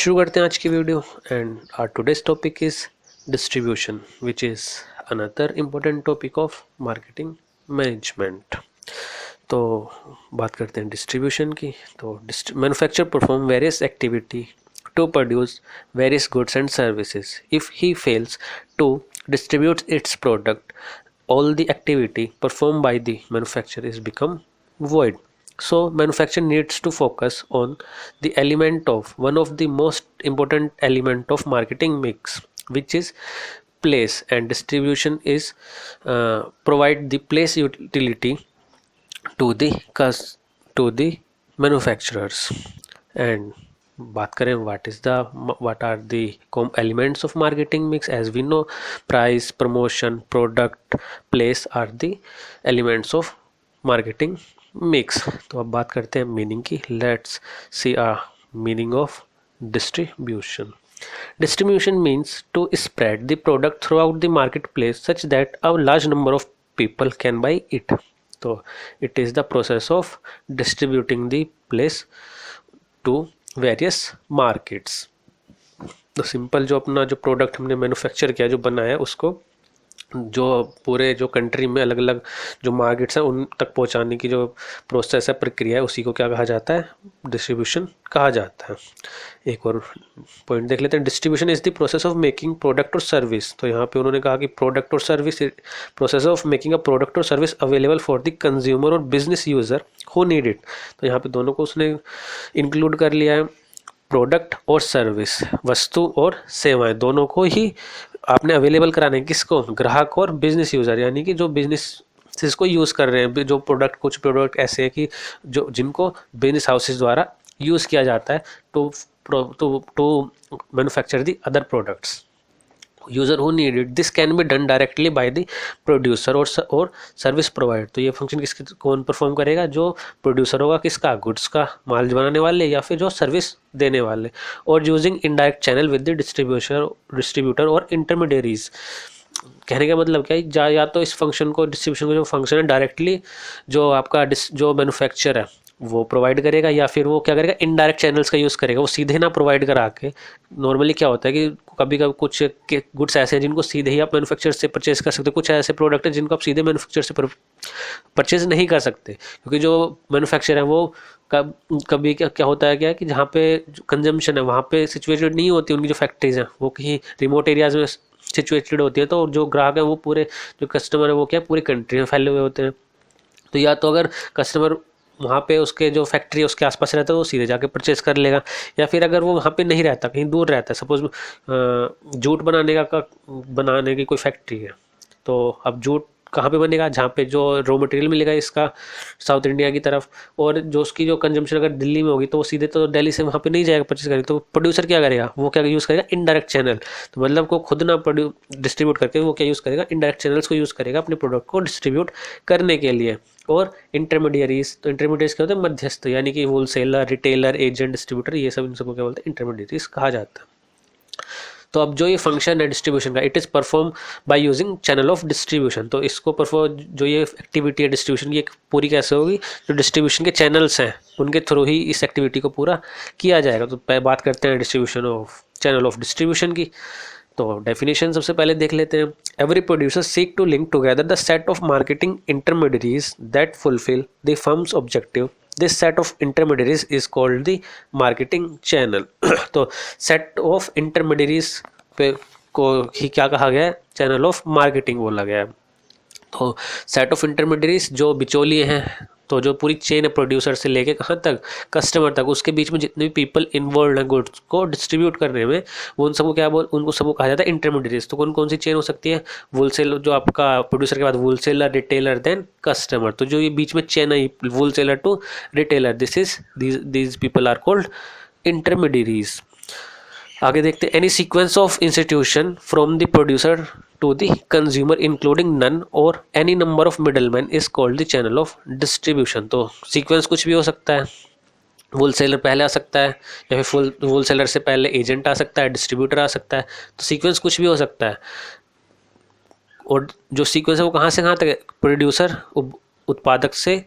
शुरू करते हैं आज की video and our today's topic is distribution which is another important topic of marketing management. तो बात करते हैं डिस्ट्रीब्यूशन की। तो manufacture perform various activity to produce various goods and services. If he fails to distribute its product, all the activity performed by the manufacturer is become void. So manufacturer needs to focus on the element of one of the most important element of marketing mix, which is place, and distribution is provide the place utility to the manufacturers. And बात करें what are the elements of marketing mix, as we know price, promotion, product, place are the elements of marketing mix. तो अब बात करते हैं meaning की। Let's see a meaning of distribution. Distribution means to spread the product throughout the marketplace such that a large number of people can buy it. So it is the process of distributing the place to various markets. तो simple जो अपना जो product हमने manufacture किया, जो बनाया, उसको जो पूरे जो कंट्री में अलग अलग जो मार्केट्स हैं उन तक पहुंचाने की जो प्रोसेस है, प्रक्रिया है, उसी को क्या कहा जाता है? डिस्ट्रीब्यूशन कहा जाता है। एक और पॉइंट देख लेते हैं। Distribution is the process of making product और सर्विस। तो यहाँ पे उन्होंने कहा कि प्रोडक्ट और service, process of making a product और service available for the consumer और business user who need it. तो यहाँ पे दोनों को उसने इंक्लूड कर लिया है। प्रोडक्ट और सर्विस, वस्तु और सेवाएं, दोनों को ही आपने अवेलेबल कराने, किसको? ग्राहक और बिजनेस यूज़र, यानी कि जो बिजनेस इसको यूज़ कर रहे हैं। जो प्रोडक्ट, कुछ प्रोडक्ट ऐसे हैं कि जो जिनको बिजनेस हाउसेस द्वारा यूज़ किया जाता है to manufacture the other products. User who need it, this can be done directly by the producer और सर्विस प्रोवाइडर। तो ये फंक्शन किसके कौन परफॉर्म करेगा? जो प्रोड्यूसर होगा, किसका? गुड्स का, माल बनाने वाले, या फिर जो सर्विस देने वाले। और using indirect channel with the distributor और इंटरमीडियरीज। कहने का मतलब क्या है? या तो इस फंक्शन को, डिस्ट्रीब्यूशन को जो फंक्शन है, डायरेक्टली जो आपका जो मैन्युफैक्चर है वो प्रोवाइड करेगा, या फिर वो क्या करेगा? इनडायरेक्ट चैनल्स का यूज़ करेगा। वो सीधे ना प्रोवाइड करा के, नॉर्मली क्या होता है कि कभी कभी कुछ गुड्स ऐसे हैं जिनको सीधे ही आप मैन्युफैक्चर से परचेज कर सकते हो। कुछ ऐसे प्रोडक्ट हैं जिनको आप सीधे मैन्युफैक्चर से परचेज नहीं कर सकते, क्योंकि जो मैन्युफैक्चर है वो कभी क्या होता है, क्या कि जहाँ पे कंजम्पशन है वहाँ पे सिचुएटेड नहीं होती उनकी जो फैक्ट्रीज हैं, वो कहीं रिमोट एरियाज में सिचुएटेड होती है। तो जो ग्राहक है वो पूरे, जो कस्टमर है वो क्या, पूरी कंट्री में फैले हुए होते हैं। तो या तो अगर कस्टमर वहाँ पे उसके जो फैक्ट्री है उसके आसपास रहता है, वो सीधे जाके परचेज कर लेगा। या फिर अगर वो वहाँ पे नहीं रहता, कहीं दूर रहता है, सपोज जूट बनाने की कोई फैक्ट्री है, तो अब जूट कहाँ पे बनेगा? जहाँ पे जो रॉ मटेरियल मिलेगा इसका, साउथ इंडिया की तरफ, और जो उसकी जो कंजम्पशन अगर दिल्ली में होगी तो वो सीधे तो दिल्ली से वहाँ पे नहीं जाएगा परचेज करेगा। तो प्रोड्यूसर क्या करेगा? वो क्या यूज़ करेगा? Indirect channel. तो मतलब को खुद ना डिस्ट्रीब्यूट करके वो क्या यूज़ करेगा? इनडायरेक्ट चैनल्स को यूज़ करेगा अपने प्रोडक्ट को डिस्ट्रीब्यूट करने के लिए। और इंटरमीडियरीज, तो इंटरमीडियरीज क्या होते हैं? मध्यस्थ, यानी कि होलसेलर, रिटेलर, एजेंट, डिस्ट्रीब्यूटर, ये सब इन सबको क्या बोलते हैं? इंटरमीडियरीज कहा जाता है। तो अब जो ये फंक्शन है डिस्ट्रीब्यूशन का, it is perform by using channel of distribution. तो इसको परफॉर्म, जो ये एक्टिविटी है डिस्ट्रीब्यूशन की, पूरी कैसे होगी? जो डिस्ट्रीब्यूशन के चैनल्स हैं उनके थ्रू ही इस एक्टिविटी को पूरा किया जाएगा। तो बात करते हैं distribution of channel of distribution की। तो डेफिनेशन सबसे पहले देख लेते हैं। Every producer seek to link together the set of marketing intermediaries that fulfil the firm's objective. This set of intermediaries is called the marketing channel. तो set of intermediaries पे को ही क्या कहा गया है? चैनल ऑफ मार्केटिंग बोला गया है। तो सेट ऑफ इंटरमीडियरीज जो बिचौलिए हैं, तो जो पूरी चेन है प्रोड्यूसर से लेके कहाँ तक? कस्टमर तक, उसके बीच में जितने भी पीपल इन्वॉल्व हैं गुड्स को डिस्ट्रीब्यूट करने में, वो उन सबको क्या उनको सबको कहा जाता है इंटरमीडियरीज। तो कौन कौन सी चेन हो सकती है? होलसेल, जो आपका प्रोड्यूसर के बाद होलसेलर, रिटेलर, देन कस्टमर। तो जो ये बीच में चेन है wholesaler to retailer, these people are called intermediaries. आगे देखते हैं। Any sequence of institution from the producer to the consumer including none और any number of middleman is called the channel of distribution. तो sequence कुछ भी हो सकता है। होलसेलर पहले आ सकता है, या फिर होलसेलर से पहले एजेंट आ सकता है, डिस्ट्रीब्यूटर आ सकता है। तो सीक्वेंस कुछ भी हो सकता है। और जो सीक्वेंस है वो कहाँ से कहाँ तक है? प्रोड्यूसर, उत्पादक से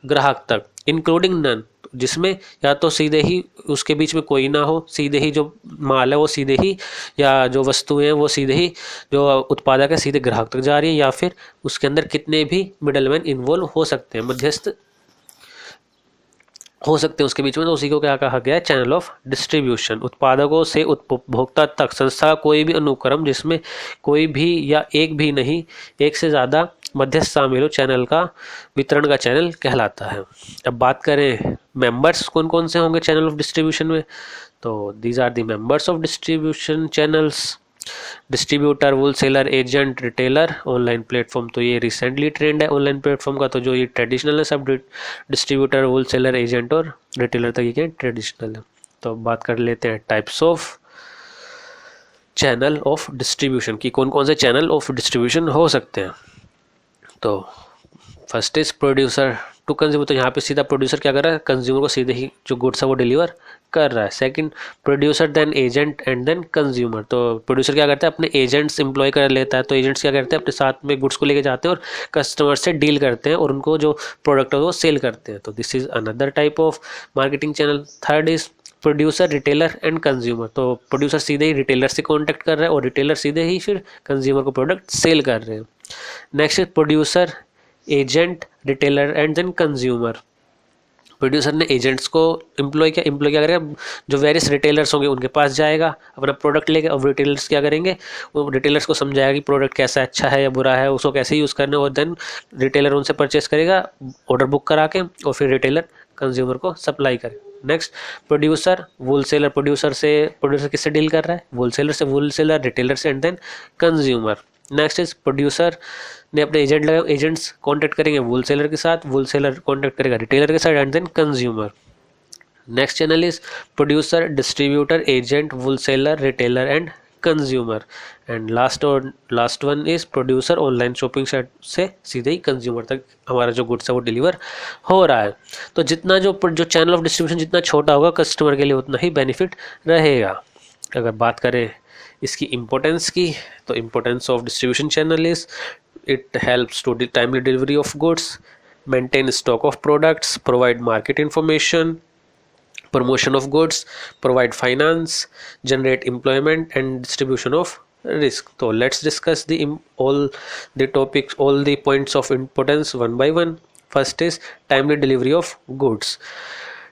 ग्राहक तक, इंक्लूडिंग नन। जिसमें या तो सीधे ही उसके बीच में कोई ना हो, सीधे ही जो माल है वो सीधे ही, या जो वस्तुएं हैं वो सीधे ही जो उत्पादक है सीधे ग्राहक तक जा रही है, या फिर उसके अंदर कितने भी मिडलमैन इन्वॉल्व हो सकते हैं, मध्यस्थ हो सकते हैं उसके बीच में, तो उसी को क्या कहा गया है, चैनल ऑफ डिस्ट्रीब्यूशन। उत्पादकों से उपभोक्ता तक संस्था कोई भी अनुक्रम जिसमें कोई भी या एक भी नहीं, एक से ज़्यादा मध्यस्थ शामिल हो, चैनल का वितरण का चैनल कहलाता है। अब बात करें मेंबर्स कौन कौन से होंगे चैनल ऑफ डिस्ट्रीब्यूशन में, तो these are the members of distribution channels. Distributor, wholesaler, agent, retailer, online platform, तो ये रिसेंटली ट्रेंड है ऑनलाइन प्लेटफॉर्म का, तो जो ये ट्रेडिशनल है सब डिस्ट्रीब्यूटर, होलसेलर, एजेंट और रिटेलर तक ये ट्रेडिशनल है। तो बात कर लेते हैं types of channel of distribution की, कौन कौन से चैनल ऑफ डिस्ट्रीब्यूशन हो सकते हैं। तो first is producer to consumer, तो यहाँ पे सीधा प्रोड्यूसर क्या कर रहा है, कंज्यूमर को सीधे ही जो गुड्स है वो डिलीवर कर रहा है। Second producer, then agent and then consumer, तो प्रोड्यूसर क्या करता है, अपने एजेंट्स एम्प्लॉय कर लेता है, तो एजेंट्स क्या करते हैं, अपने साथ में गुड्स को लेके जाते हैं और कस्टमर से डील करते हैं और उनको जो प्रोडक्ट है वो सेल करते हैं। तो this is another type of marketing channel. Third is producer, retailer and consumer, तो प्रोड्यूसर सीधे ही रिटेलर से कॉन्टैक्ट कर रहा है और रिटेलर सीधे ही फिर कंज्यूमर को प्रोडक्ट सेल कर रहे हैं। Next is producer, agent, retailer and then consumer. Producer ने एजेंट्स को एम्प्लॉय क्या करेगा, जो वेरियस रिटेलर्स होंगे उनके पास जाएगा अपना प्रोडक्ट लेके, और रिटेलर्स क्या करेंगे, वो रिटेलर्स को समझाएगा कि प्रोडक्ट कैसा अच्छा है या बुरा है, उसको कैसे यूज़ करना है, और देन रिटेलर उनसे परचेस करेगा ऑर्डर बुक करा के, और फिर रिटेलर कंज्यूमर को सप्लाई करेगा। नेक्स्ट प्रोड्यूसर, होलसेलर, प्रोड्यूसर किससे डील कर रहा है, होलसेलर से, होलसेलर रिटेलर से and then consumer. Next is producer ने अपने एजेंट लगाए, एजेंट्स कांटेक्ट करेंगे होलसेलर के साथ, होलसेलर कांटेक्ट करेगा रिटेलर के साथ and then consumer. Next channel is producer, distributor, agent, wholesaler, retailer and consumer. And last one is producer, online shopping site से सीधे ही कंज्यूमर तक हमारा जो गुड्स है वो डिलीवर हो रहा है। तो जितना जो चैनल ऑफ डिस्ट्रीब्यूशन जितना छोटा होगा कस्टमर के लिए उतना ही बेनिफिट रहेगा। अगर बात करें इसकी इम्पोर्टेंस की, तो importance of distribution channel is it helps to timely delivery of goods, maintain stock of products, provide market information, promotion of goods, provide finance, generate employment and distribution of risk. So let's discuss all the topics, all the points of importance one by one. First is timely delivery of goods.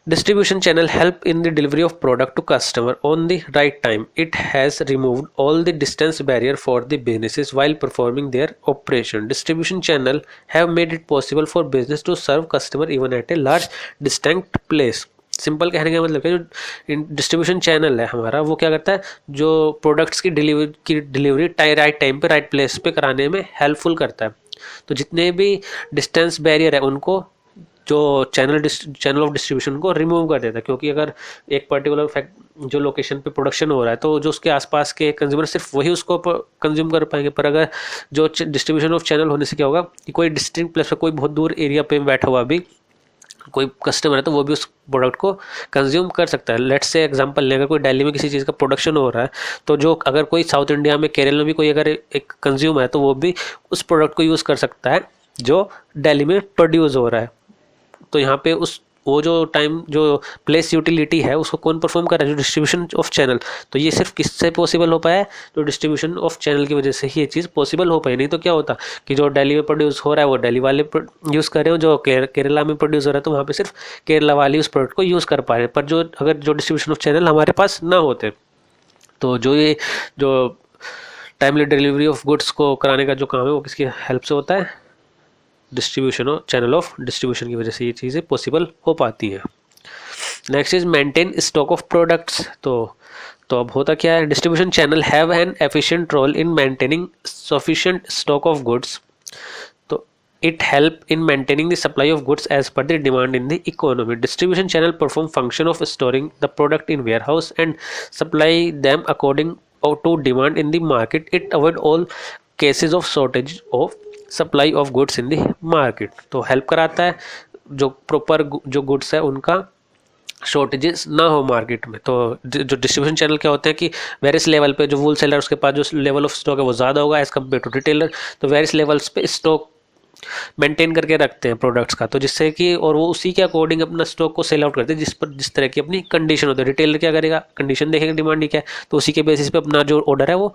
Distribution channel help in the delivery of product to customer on the right time. It has removed all the distance barrier for the businesses while performing their operation. Distribution channel have made it possible for business to serve customer even at a large distant place. Simple कहने का मतलब है जो distribution channel है हमारा वो क्या करता है, जो प्रोडक्ट्स की डिलीवरी राइट टाइम पे राइट प्लेस पे कराने में हेल्पफुल करता है। तो जितने भी डिस्टेंस बैरियर है उनको जो चैनल ऑफ डिस्ट्रीब्यूशन को रिमूव कर देता है, क्योंकि अगर एक पर्टिकुलर जो लोकेशन पे प्रोडक्शन हो रहा है तो जो उसके आसपास के कंज्यूमर सिर्फ वही उसको कंज्यूम कर पाएंगे, पर अगर जो डिस्ट्रीब्यूशन ऑफ चैनल होने से क्या होगा कि कोई डिस्टिंक्ट प्लेस पर कोई बहुत दूर एरिया पे बैठा हुआ भी कोई कस्टमर है तो वो भी उस प्रोडक्ट को कंज्यूम कर सकता है। लेट्स से एग्जांपल लें, अगर कोई दिल्ली में किसी चीज़ का प्रोडक्शन हो रहा है तो जो अगर कोई साउथ इंडिया में केरल में भी कोई अगर एक कंज्यूमर है तो वो भी उस प्रोडक्ट को यूज़ कर सकता है जो दिल्ली में प्रोड्यूस हो रहा है। तो यहाँ पे वो जो प्लेस यूटिलिटी है उसको कौन परफॉर्म कर रहा है, जो डिस्ट्रीब्यूशन ऑफ चैनल। तो ये सिर्फ किससे पॉसिबल हो पाया है, जो डिस्ट्रीब्यूशन ऑफ चैनल की वजह से ही ये चीज़ पॉसिबल हो पाई। नहीं तो क्या होता कि जो दिल्ली में प्रोड्यूस हो रहा है वो दिल्ली वाले यूज़ कर रहे हो, जो केरला में प्रोड्यूस हो रहा है तो वहाँ पे सिर्फ केरला वाले उस प्रोडक्ट को यूज़ कर पा रहे हैं। पर अगर जो डिस्ट्रीब्यूशन ऑफ चैनल हमारे पास ना होते तो जो टाइमली डिलीवरी ऑफ गुड्स को कराने का जो काम है वो किसकी हेल्प से होता है, डिस्ट्रीब्यूशन और चैनल ऑफ डिस्ट्रीब्यूशन की वजह से ये चीज़ें पॉसिबल हो पाती हैं। Next is maintain stock of products. तो अब होता क्या है, distribution channel have an efficient role in maintaining sufficient stock of goods. तो it help in maintaining the supply of goods as per the demand in the economy. Distribution channel perform function of storing the product in warehouse and supply them according to demand in the market. It avoid all cases of shortage of supply of goods in the market. तो help कराता है जो proper जो goods है उनका shortages ना हो market में। तो जो डिस्ट्रीब्यूशन चैनल क्या होते हैं कि वेरियस लेवल पे जो होलसेलर उसके पास जो लेवल ऑफ स्टॉक है वो ज़्यादा होगा एज़ कम्पेयर टू रिटेलर। तो वेरियस लेवल्स पे स्टॉक मेंटेन करके रखते हैं प्रोडक्ट्स का, तो जिससे कि और वो उसी के अकॉर्डिंग अपना स्टॉक को सेल आउट करते हैं जिस तरह की अपनी कंडीशन होती है। रिटेलर क्या करेगा, कंडीशन देखेगा डिमांड क्या है, तो उसी के बेसिस पे अपना जो ऑर्डर है वो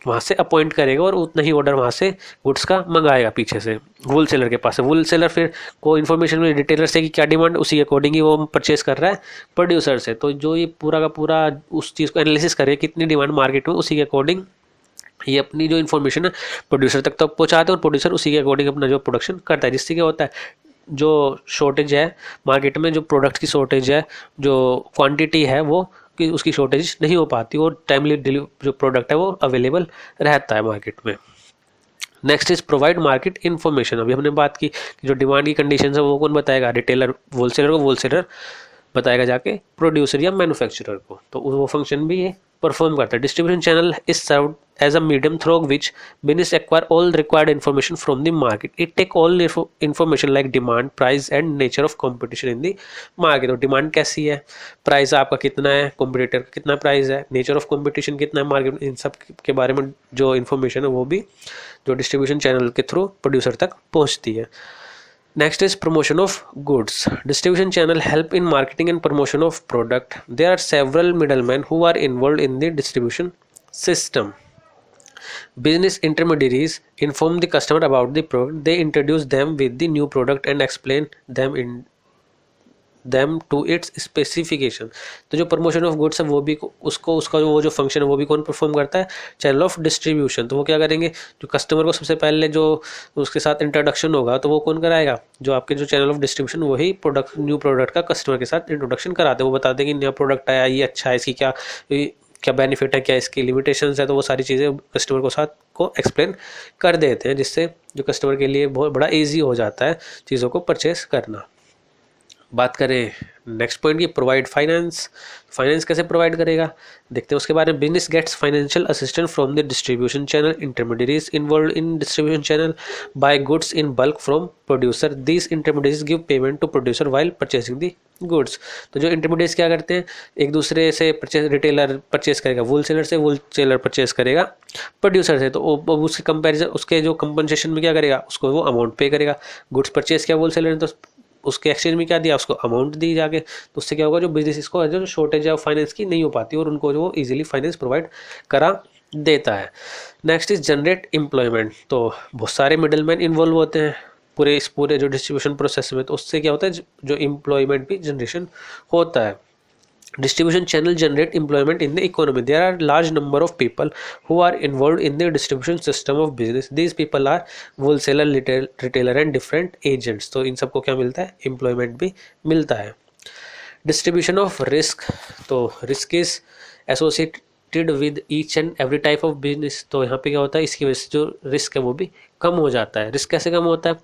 वहाँ से अपॉइंट करेगा और उतना ही ऑर्डर वहाँ से गुड्स का मंगाएगा पीछे से वुल सेलर के पास से। वुल सेलर फिर को इन्फॉर्मेशन में रिटेलर से कि क्या डिमांड, उसी के अकॉर्डिंग ही वो परचेस कर रहा है प्रोड्यूसर से। तो जो ये पूरा का पूरा उस चीज़ को एनालिसिस करे कितनी डिमांड मार्केट में, उसी के अकॉर्डिंग ये अपनी जो इन्फॉर्मेशन है प्रोड्यूसर तक तो पहुँचाते हैं और प्रोड्यूसर उसी के अकॉर्डिंग अपना जो प्रोडक्शन करता है, जिससे क्या होता है जो शॉर्टेज है मार्केट में, जो प्रोडक्ट की शॉर्टेज है, जो क्वांटिटी है वो कि उसकी शॉर्टेज नहीं हो पाती और टाइमली जो प्रोडक्ट है वो अवेलेबल रहता है मार्केट में। Next is provide market information. अभी हमने बात की कि जो डिमांड की कंडीशन है वो कौन बताएगा, रिटेलर होलसेलर को, होलसेलर बताएगा जाके प्रोड्यूसर या मैन्युफैक्चरर को, तो वो फंक्शन भी ये परफॉर्म करता है। Distribution channel is served as a medium through which business acquire all required information from the market. It take all information like demand, price and nature of competition in the market. तो demand कैसी है, price आपका कितना है, competitor का कितना price है, nature of competition कितना है मार्केट, इन सब के बारे में जो इन्फॉर्मेशन है वो भी जो डिस्ट्रीब्यूशन चैनल के थ्रू प्रोड्यूसर तक पहुंचती है। Next is promotion of goods. Distribution channel help in marketing and promotion of product. There are several middlemen who are involved in the distribution system. Business intermediaries inform the customer about the product. They introduce them with the new product and explain them to its specification. तो जो promotion of goods है वो भी उसका वो जो function है वो भी कौन परफॉर्म करता है, चैनल ऑफ डिस्ट्रीब्यूशन। तो वो क्या करेंगे, जो कस्टमर को सबसे पहले जो उसके साथ इंट्रोडक्शन होगा तो वो कौन कराएगा, जो आपके जो चैनल ऑफ डिस्ट्रीब्यूशन वही प्रोडक्ट न्यू प्रोडक्ट का कस्टमर के साथ इंट्रोडक्शन कराते हैं। वो बताते हैं कि नया प्रोडक्ट आया, ये अच्छा है, इसकी क्या बेनिफिट है, क्या इसकी लिमिटेशंस है, तो वो सारी चीज़ें कस्टमर को साथ को एक्सप्लेन कर देते हैं, जिससे जो कस्टमर के लिए बहुत बड़ा ईजी हो जाता है चीज़ों को परचेस करना। बात करें नेक्स्ट पॉइंट की, प्रोवाइड फाइनेंस। फाइनेंस कैसे प्रोवाइड करेगा देखते हैं उसके बारे में। Business gets financial assistance from the distribution channel, intermediaries involve in distribution channel buy goods in bulk from producer. These intermediaries give payment to producer while purchasing the goods. तो जो intermediates क्या करते हैं, एक दूसरे से परचेस, रिटेलर परचेस करेगा वुल seller से, वुल सेलर परचेस करेगा प्रोड्यूसर से, तो उसके कंपेरिजन उसके जो कंपनसेशन में क्या करेगा, उसको वो अमाउंट पे करेगा। गुड्स परचेस किया वुल सेलर ने तो उसके एक्सचेंज में क्या दिया, उसको अमाउंट दी जाके, तो उससे क्या होगा, जो बिजनेस इसको जो शॉर्टेज है फाइनेंस की नहीं हो पाती और उनको जो इजीली फाइनेंस प्रोवाइड करा देता है। Next is generate employment. तो बहुत सारे मिडलमैन इन्वॉल्व होते हैं पूरे जो डिस्ट्रीब्यूशन प्रोसेस में, तो उससे क्या होता है जो एम्प्लॉयमेंट भी जनरेशन होता है। Distribution channel generate employment in the economy. There are large number of people who are involved in the distribution system of business. These people are wholesaler, retailer and different agents. तो इन सबको क्या मिलता है, employment भी मिलता है। Distribution of risk. तो risk is associated with each and every type of business. तो यहाँ पे क्या होता है, इसकी वजह से जो रिस्क है वो भी कम हो जाता है। रिस्क कैसे कम होता है,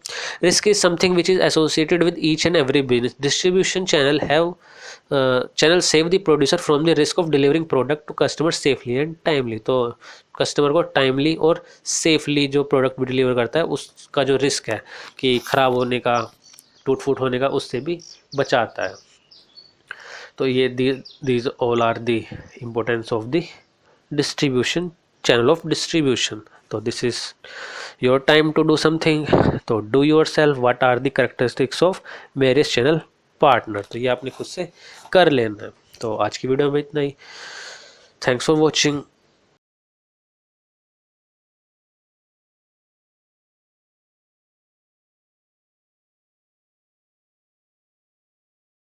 risk is something which is associated with each and every business. Distribution channel save the producer from the risk of delivering product to customer safely and timely. तो कस्टमर को टाइमली और सेफली जो product भी deliver करता है उसका जो risk है कि ख़राब होने का, टूट फूट होने का, उससे भी बचाता है। तो ये these all are the importance of the distribution channel of distribution. तो this is your time to do something. तो do yourself what are the characteristics of various channel partner. तो ये आपने खुद से कर लेना है। तो आज की वीडियो में इतना ही। Thanks for watching.